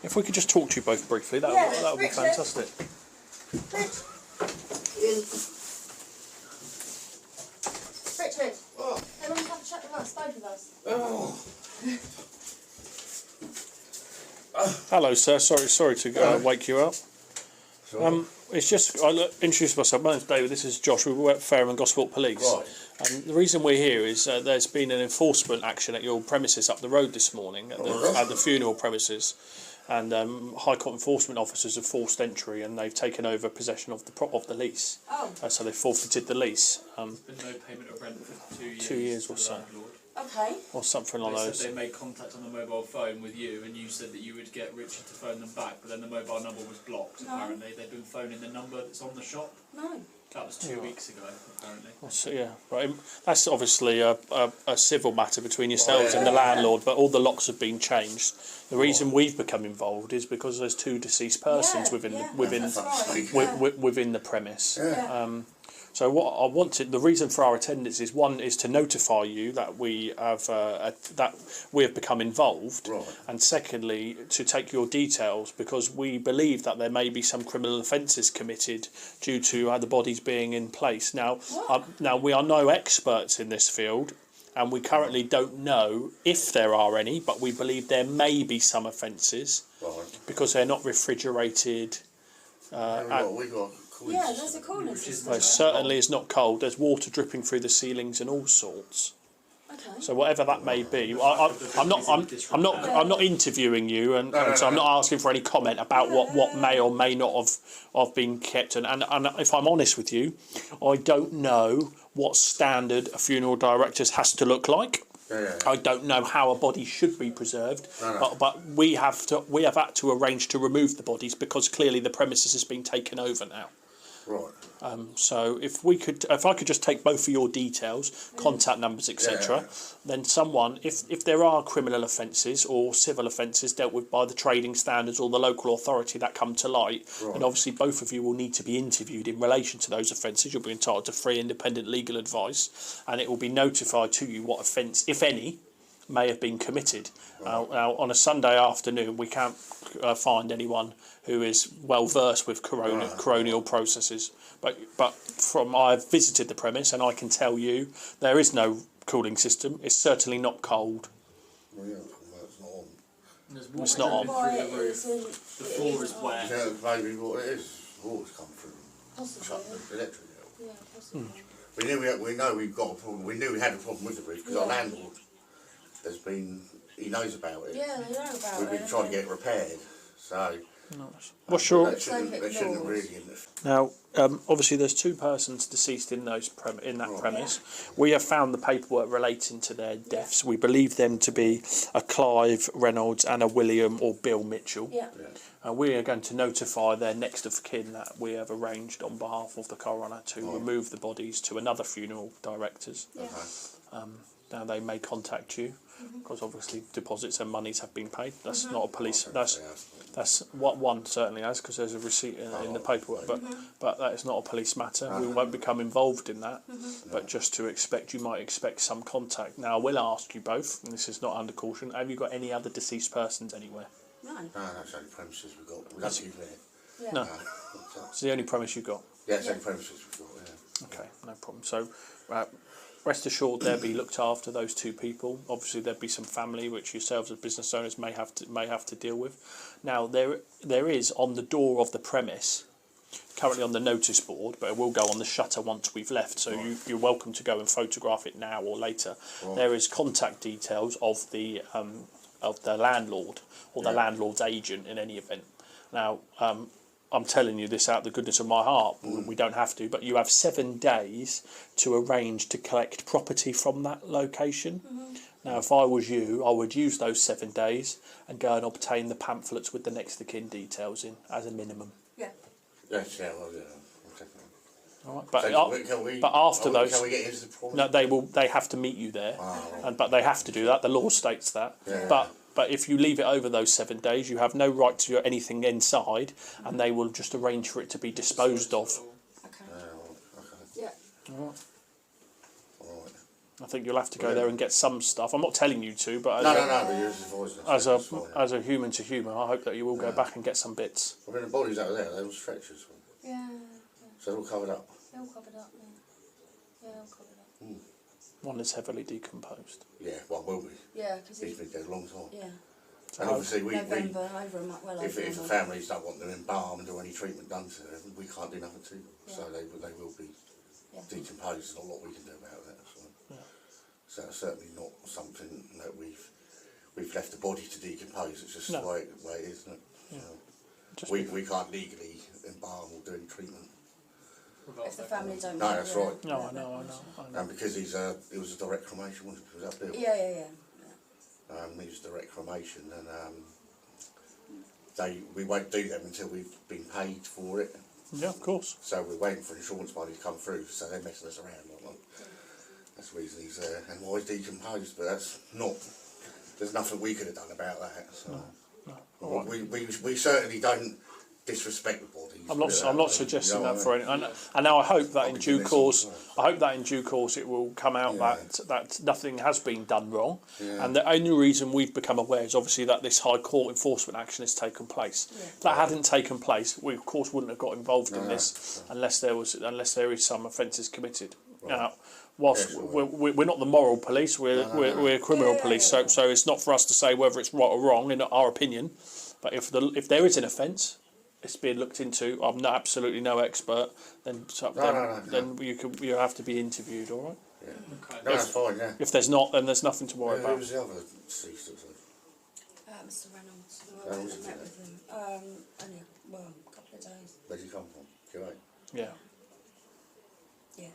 If we could just talk to you both briefly, that would be fantastic. Richard, they want to have a chat with us, both of us. Hello, sir. Sorry to wake you up. It's just I'll introduce myself. My name's David. This is Josh. We work for Fareham and Gosport Police. Right. The reason we're here is there's been an enforcement action at your premises up the road this morning at the funeral premises, and High Court enforcement officers have forced entry and they've taken over possession of the lease. So they forfeited the lease. There's been no payment of rent for 2 years. 2 years or so. Landlord. Okay. Or something like They those. said they made contact on the mobile phone with you, and you said that you would get Richard to phone them back, but then the mobile number was blocked. No. Apparently, they've been phoning the number that's on the shop. No. That was 2 weeks ago, apparently. So, yeah, right. That's obviously a civil matter between yourselves and the landlord, but all the locks have been changed. The reason we've become involved is because there's 2 deceased persons within the premise. So what I wanted, the reason for our attendance is one is to notify you that we have become involved, and secondly to take your details because we believe that there may be some criminal offences committed due to the bodies being in place. Now we are no experts in this field, and we currently don't know if there are any, but we believe there may be some offences because they're not refrigerated. There's a cooling system. It certainly is not cold. There's water dripping through the ceilings and all sorts. Okay. So whatever that may be, I'm not interviewing you, and so I'm not asking for any comment about what may or may not have been kept. And if I'm honest with you, I don't know what standard a funeral director has to look like. I don't know how a body should be preserved, but we have had to arrange to remove the bodies because clearly the premises has been taken over now. So if I could just take both of your details, contact numbers, etc., then someone, if there are criminal offences or civil offences dealt with by the trading standards or the local authority that come to light, then obviously both of you will need to be interviewed in relation to those offences. You'll be entitled to free independent legal advice, and it will be notified to you what offence, if any, may have been committed. Now, on a Sunday afternoon, we can't find anyone who is well versed with coronial processes. But I've visited the premise, and I can tell you there is no cooling system. It's certainly not cold. It's not on. Why Through the roof. The floor is wet. Maybe what it is. Water's come through. Possibly. Electric. Yeah, possibly. We know we've got a problem. We knew we had a problem with the roof because our landlord he knows about it. Yeah, they know about it. We've been trying to get it repaired. So. What's your? They shouldn't have really. Now, obviously, there's 2 persons deceased in that premise. We have found the paperwork relating to their deaths. We believe them to be a Clive Reynolds and a William or Bill Mitchell. We are going to notify their next of kin that we have arranged on behalf of the coroner to remove the bodies to another funeral directors. Now they may contact you because obviously deposits and monies have been paid. That's not a police. That's what one certainly has because there's a receipt in the paperwork. But that is not a police matter. We won't become involved in that. But just to you might expect some contact. Now I will ask you both, and this is not under caution. Have you got any other deceased persons anywhere? No. No, that's the only premises we've got. We don't live there. No. It's the only premise you've got. Yeah, it's the only premises we've got. Yeah. Okay, no problem. So. Rest assured, they'll be looked after. Those 2 people. Obviously, there'll be some family which yourselves as business owners may have to deal with. Now, there is on the door of the premise, currently on the notice board, but it will go on the shutter once we've left. So you're welcome to go and photograph it now or later. There is contact details of the landlord or the landlord's agent in any event. Now. I'm telling you this out of the goodness of my heart. We don't have to, but you have 7 days to arrange to collect property from that location. Now, if I was you, I would use those 7 days and go and obtain the pamphlets with the next of kin details in as a minimum. Yes, yeah, well, yeah. All right, but after those, can we get into the problem? No, they have to meet you there, but they have to do that. The law states that. But if you leave it over those 7 days, you have no right to anything inside, and they will just arrange for it to be disposed of. Okay. Okay. Yeah. All right. I think you'll have to go there and get some stuff. I'm not telling you to, but No, but you're just avoiding it. as a human to human, I hope that you will go back and get some bits. I mean, the bodies out there, they were stretchers. Yeah. So they're all covered up. They're all covered up, yeah. Yeah, all covered up. One is heavily decomposed. Yeah, well, will be. Yeah, because He's been dead a long time. Yeah. And obviously, November, over a month, well if over a the month. families don't want them embalmed or any treatment done to them, we can't do nothing to them. Yeah. So they will be decomposed. There's not a lot we can do about that. So it's certainly not something that we've left the body to decompose. It's just the way it is, isn't it? Yeah. We can't legally embalm or do any treatment. If the family don't. No, that's right. No, I know. And because it was a direct cremation, wasn't it? It was uphill. Yeah. He was direct cremation, and we won't do them until we've been paid for it. Yeah, of course. So we're waiting for insurance money to come through. So they're messing us around. That's the reason he's and why he's decomposed. But that's not. There's nothing we could have done about that. So No. we certainly don't disrespect the bodies. I'm not suggesting that for any. And now I hope that in due course, it will come out that nothing has been done wrong, and the only reason we've become aware is obviously that this High Court enforcement action has taken place. Yeah. If that hadn't taken place, we of course wouldn't have got involved in this unless there is some offences committed. Right. Now, whilst we're not the moral police, we're criminal police, so it's not for us to say whether it's right or wrong in our opinion. But if there is an offence, it's being looked into. I'm absolutely no expert. Then you have to be interviewed. All right. Yeah. Okay. No, that's fine. Yeah. If there's not, then there's nothing to worry about. Who was the other deceased? Mr. Reynolds. I met with him. Only a couple of days. Where'd he come from? Kuwait. Yeah. Yeah.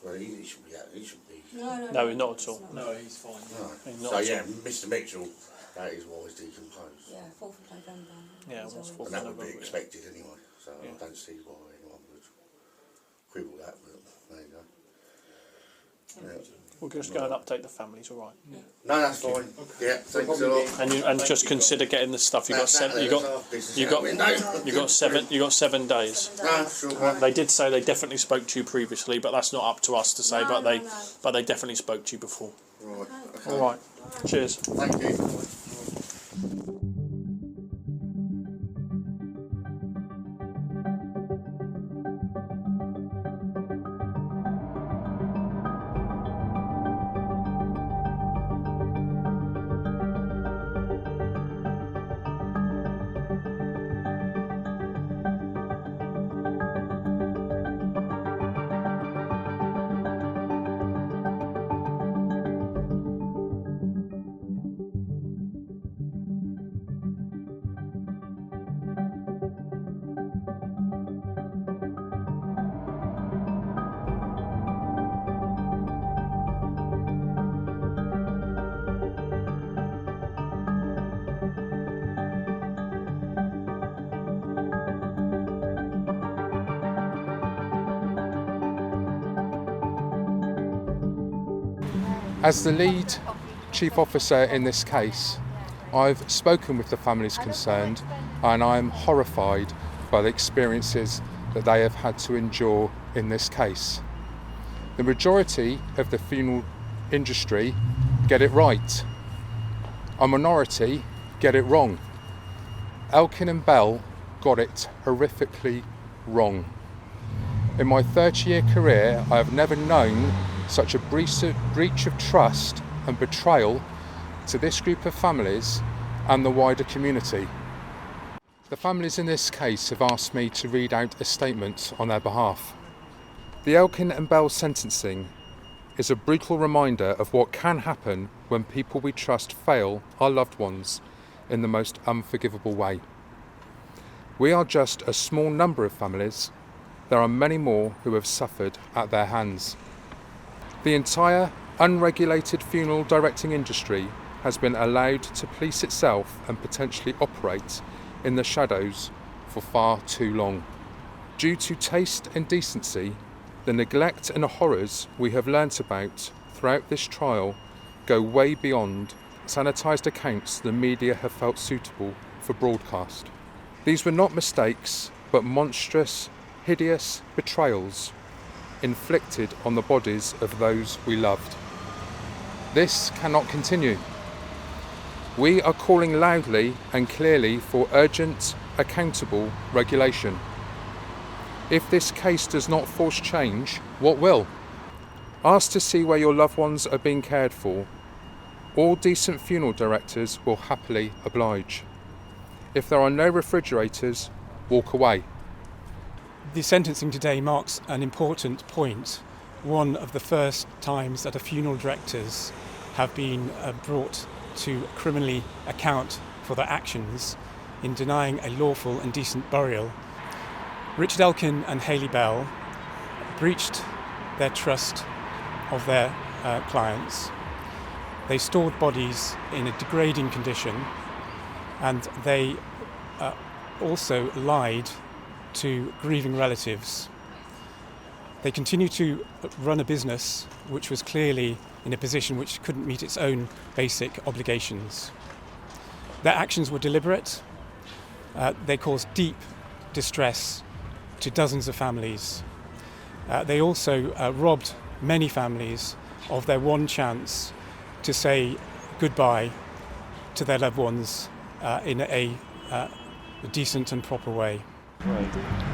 Well, he should be out. He should be. No, not at all. No, he's fine. No. He's not So at yeah, all. Mr. Mitchell, that is why he's decomposed. Yeah, 4th of November. Yeah, it was 4th And that of would be November. expected anyway. So I don't see why anyone would quibble that. But there you go. Yeah. We'll just go and update the families. All right. Yeah. No, that's fine. Okay. Yeah, thanks a lot. And just consider getting the stuff. You got 7 days. No, sure. They did say they definitely spoke to you previously, but that's not up to us to say. But they definitely spoke to you before. Right. Okay. All right. Cheers. Thank you. As the lead chief officer in this case, I've spoken with the families concerned and I'm horrified by the experiences that they have had to endure in this case. The majority of the funeral industry get it right. A minority get it wrong. Elkin and Bell got it horrifically wrong. In my 30-year career, I have never known such a breach of trust and betrayal to this group of families and the wider community. The families in this case have asked me to read out a statement on their behalf. The Elkin and Bell sentencing is a brutal reminder of what can happen when people we trust fail our loved ones in the most unforgivable way. We are just a small number of families. There are many more who have suffered at their hands. The entire unregulated funeral directing industry has been allowed to police itself and potentially operate in the shadows for far too long. Due to taste and decency, the neglect and horrors we have learnt about throughout this trial go way beyond sanitised accounts the media have felt suitable for broadcast. These were not mistakes, but monstrous, hideous betrayals inflicted on the bodies of those we loved. This cannot continue. We are calling loudly and clearly for urgent, accountable regulation. If this case does not force change, what will? Ask to see where your loved ones are being cared for. All decent funeral directors will happily oblige. If there are no refrigerators, walk away. The sentencing today marks an important point, one of the first times that funeral directors have been brought to criminally account for their actions in denying a lawful and decent burial. Richard Elkin and Hayley Bell breached their trust of their clients. They stored bodies in a degrading condition, and they also lied to grieving relatives. They continued to run a business which was clearly in a position which couldn't meet its own basic obligations. Their actions were deliberate. They caused deep distress to dozens of families. They also robbed many families of their one chance to say goodbye to their loved ones in a decent and proper way. Right.